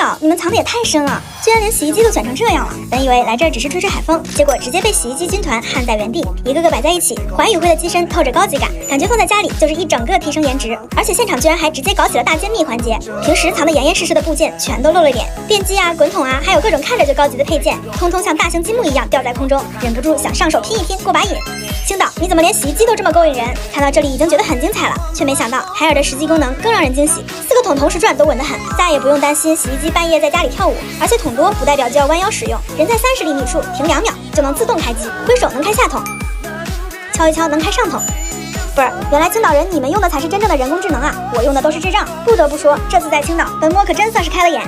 岛，你们藏的也太深了，居然连洗衣机都卷成这样了。本以为来这儿只是吹吹海风，结果直接被洗衣机军团焊在原地，一个个摆在一起，环宇辉的机身透着高级感，感觉放在家里就是一整个提升颜值。而且现场居然还直接搞起了大揭秘环节，平时藏得严严实实的部件全都露了脸，电机啊、滚筒啊，还有各种看着就高级的配件，通通像大型积木一样吊在空中，忍不住想上手拼一拼过把瘾。青岛，你怎么连洗衣机都这么勾引人？看到这里已经觉得很精彩了，却没想到海尔的实际功能更让人惊喜，4个桶同时转都稳得很，再也不用担心洗衣机半夜在家里跳舞。而且桶多不代表就要弯腰使用，人在30厘米处停2秒就能自动开机，挥手能开下桶，敲一敲能开上桶。不是，原来青岛人你们用的才是真正的人工智能啊！我用的都是智障。不得不说，这次在青岛，本摸可真算是开了眼。